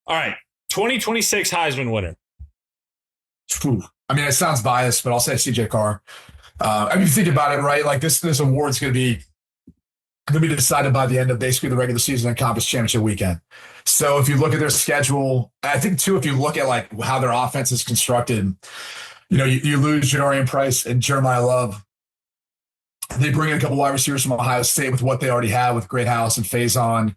All right. 2026 Heisman winner. I mean, it sounds biased, but I'll say CJ Carr. I mean, think about it, right? Like this award's going to be decided by the end of basically the regular season and conference championship weekend. So if you look at their schedule, I think too, if you look at like how their offense is constructed, you lose Jadarian Price and Jeremiah Love. They bring in a couple wide receivers from Ohio State with what they already have with Greathouse and Faison.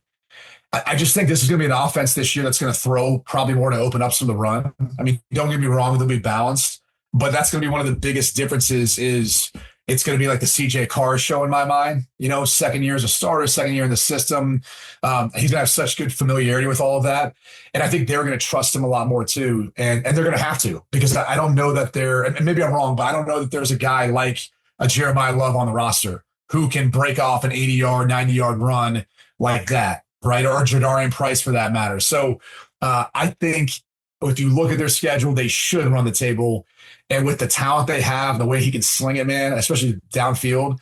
I just think this is going to be an offense this year that's going to throw probably more to open up some of the run. I mean, don't get me wrong, they'll be balanced, but that's going to be one of the biggest differences is it's going to be like the CJ Carr show in my mind. Second year as a starter, second year in the system. He's going to have such good familiarity with all of that. And I think they're going to trust him a lot more too. And they're going to have to, because I don't know that and maybe I'm wrong, but I don't know that there's a guy like a Jeremiah Love on the roster who can break off an 80-yard, 90-yard run like that. Right, or Jadarian Price for that matter. So I think if you look at their schedule, they should run the table. And with the talent they have, the way he can sling it, man, especially downfield,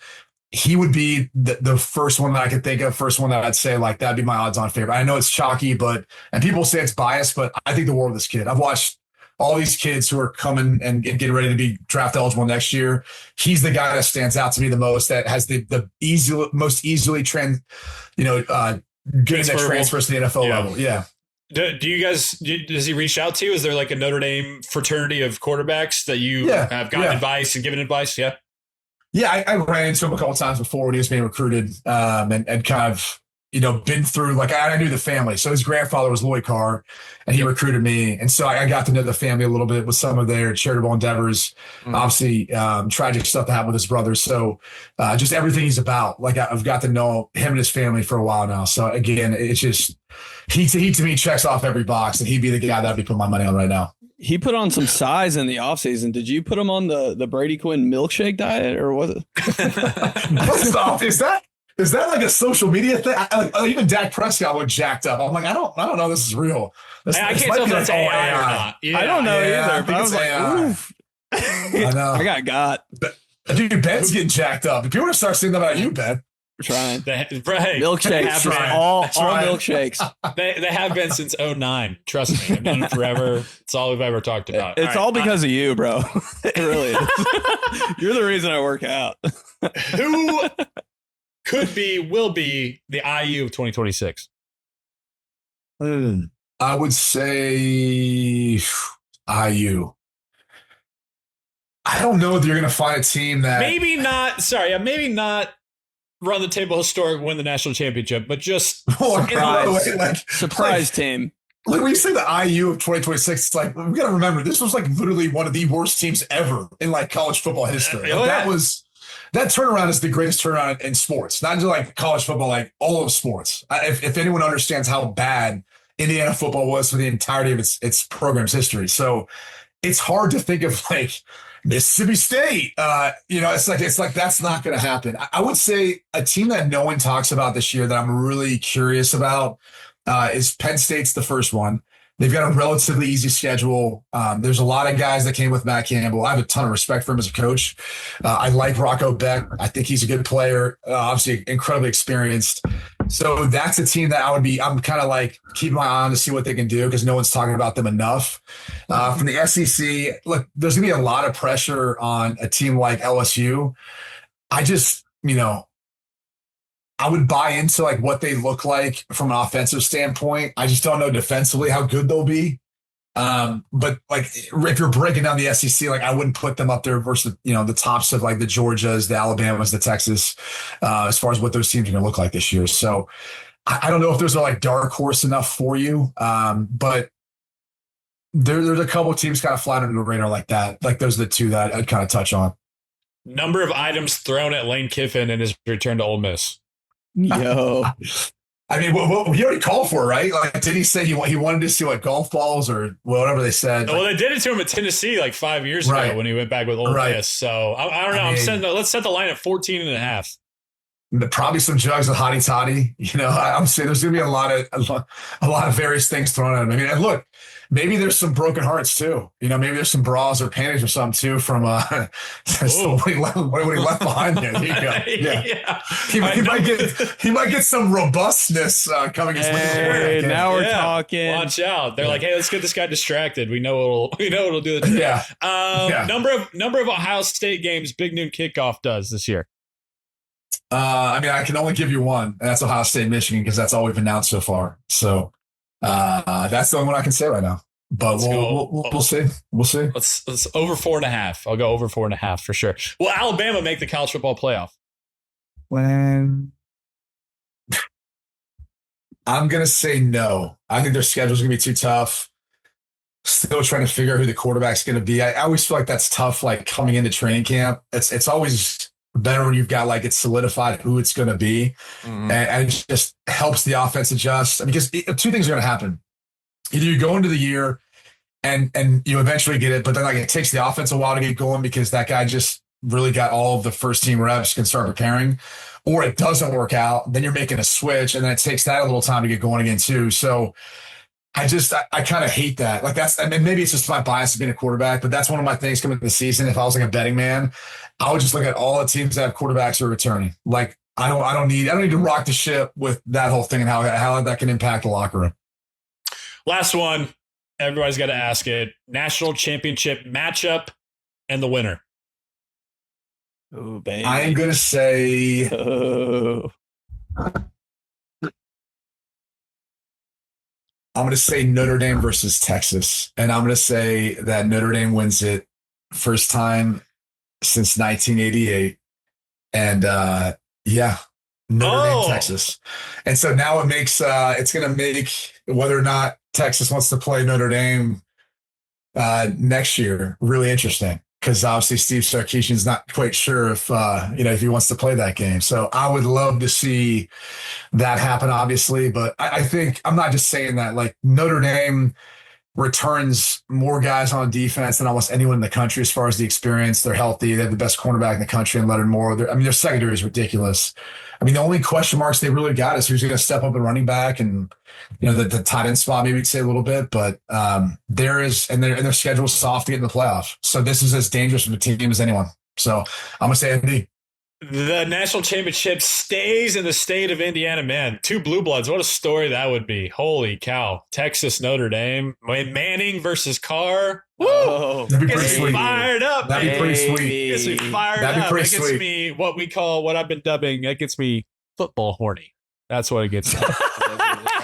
he would be the first one that I could think of, first one that I'd say, like, that'd be my odds-on favorite. I know it's chalky, and people say it's biased, but I think the world of this kid. I've watched all these kids who are coming and getting ready to be draft eligible next year. He's the guy that stands out to me the most, that has the most easily getting that transfers to the NFL level. Yeah. Do you guys, does he reach out to you? Is there like a Notre Dame fraternity of quarterbacks that you have gotten advice and given advice? Yeah. Yeah. I ran into him a couple of times before when he was being recruited and kind of, been through, like, I knew the family. So his grandfather was Lloyd Carr and he recruited me. And so I got to know the family a little bit with some of their charitable endeavors, obviously tragic stuff that happened with his brother. So just everything he's about, like, I've got to know him and his family for a while now. So again, it's just, he to me checks off every box, and he'd be the guy that I'd be putting my money on right now. He put on some size in the offseason. Did you put him on the Brady Quinn milkshake diet, or was it? First off, is that like a social media thing? Even Dak Prescott looked jacked up. I'm like, I don't know. This is real. I can't tell if that's AI or not. Yeah. I don't know either. But I was like, oof. I know. I got. Dude, Ben's getting jacked up. If people want to start saying that about you, Ben. We're trying. Milkshakes. All milkshakes. They have been since 2009. Trust me. I've done it forever. It's all we've ever talked about. It's all because of you, bro. It really is. You're the reason I work out. Who will be the IU of 2026? I would say IU. I don't know if you're going to find a team that maybe not run the table historic, win the national championship, but just surprise team. Like when you say the IU of 2026, it's like, we got to remember, this was like literally one of the worst teams ever in like college football history. That turnaround is the greatest turnaround in sports, not just like college football, like all of sports. If anyone understands how bad Indiana football was for the entirety of its program's history. So it's hard to think of like Mississippi State. It's like that's not going to happen. I would say a team that no one talks about this year that I'm really curious about is Penn State's the first one. They've got a relatively easy schedule. There's a lot of guys that came with Matt Campbell. I have a ton of respect for him as a coach. I like Rocco Beck. I think he's a good player, obviously incredibly experienced. So that's a team that I'm kind of like keeping my eye on to see what they can do, because no one's talking about them enough. From the SEC, look, there's going to be a lot of pressure on a team like LSU. I would buy into like what they look like from an offensive standpoint. I just don't know defensively how good they'll be. But like if you're breaking down the SEC, like I wouldn't put them up there versus the tops of like the Georgias, the Alabamas, the Texas, as far as what those teams are going to look like this year. So I don't know if those are like dark horse enough for you, but there's a couple of teams kind of flying under the radar like that. Like those are the two that I'd kind of touch on. Number of items thrown at Lane Kiffin in his return to Ole Miss. Yo, I mean, he already called for it, right? Like, did he say he wanted to see like golf balls or whatever they said? Well, they did it to him at Tennessee like 5 years ago when he went back with Ole Miss. So I don't know. Let's set the line at 14.5. Probably some jugs of hottie toddy. I'm saying there's going to be a lot of various things thrown at him. I mean, and look, maybe there's some broken hearts too. Maybe there's some bras or panties or something too from what he left behind there. There you go. Yeah. He might get some robustness coming his way. Now we're talking. Watch out. They're like, hey, let's get this guy distracted. We know it'll do the trick. Number of Ohio State games Big Noon Kickoff does this year. I can only give you one, and that's Ohio State, Michigan, because that's all we've announced so far. So that's the only one I can say right now. But we'll see. We'll see. Let's over 4.5. I'll go over 4.5 for sure. Will Alabama make the college football playoff? When I'm gonna say no. I think their schedule's gonna be too tough. Still trying to figure out who the quarterback's gonna be. I always feel like that's tough. Like coming into training camp, it's always better when you've got like it's solidified who it's going to be, and it just helps the offense adjust. Because two things are going to happen: either you go into the year and you eventually get it, but then like it takes the offense a while to get going because that guy just really got all of the first team reps, can start preparing, or it doesn't work out. Then you're making a switch, and then it takes that a little time to get going again too. So I kind of hate that. Like maybe it's just my bias of being a quarterback, but that's one of my things coming into the season. If I was like a betting man, I would just look at all the teams that have quarterbacks who are returning. Like I don't need to rock the ship with that whole thing and how that can impact the locker room. Last one. Everybody's got to ask it. National championship matchup and the winner. Oh, baby. I am going to say I'm going to say Notre Dame versus Texas. And I'm going to say that Notre Dame wins it first time since 1988. And Notre Dame, Texas. And so now it's going to make whether or not Texas wants to play Notre Dame next year really interesting. Because obviously Steve Sarkisian's not quite sure if he wants to play that game. So I would love to see that happen, obviously. But I think I'm not just saying that. Like Notre Dame returns more guys on defense than almost anyone in the country as far as the experience. They're healthy. They have the best cornerback in the country and Leonard Moore. Their secondary is ridiculous. The only question marks they really got is who's going to step up and running back and, the tight end spot, maybe you'd say a little bit, but their schedule is soft to get in the playoff. So this is as dangerous of a team as anyone. So I'm going to say MD. The national championship stays in the state of Indiana. Man, two blue bloods. What a story that would be. Holy cow. Texas, Notre Dame. Manning versus Carr. Woo! Oh, that'd be pretty sweet. Fired up. That'd be pretty sweet. Gets me fired that'd up. Be pretty it gets sweet. me what I've been dubbing, it gets me football horny. That's what it gets me.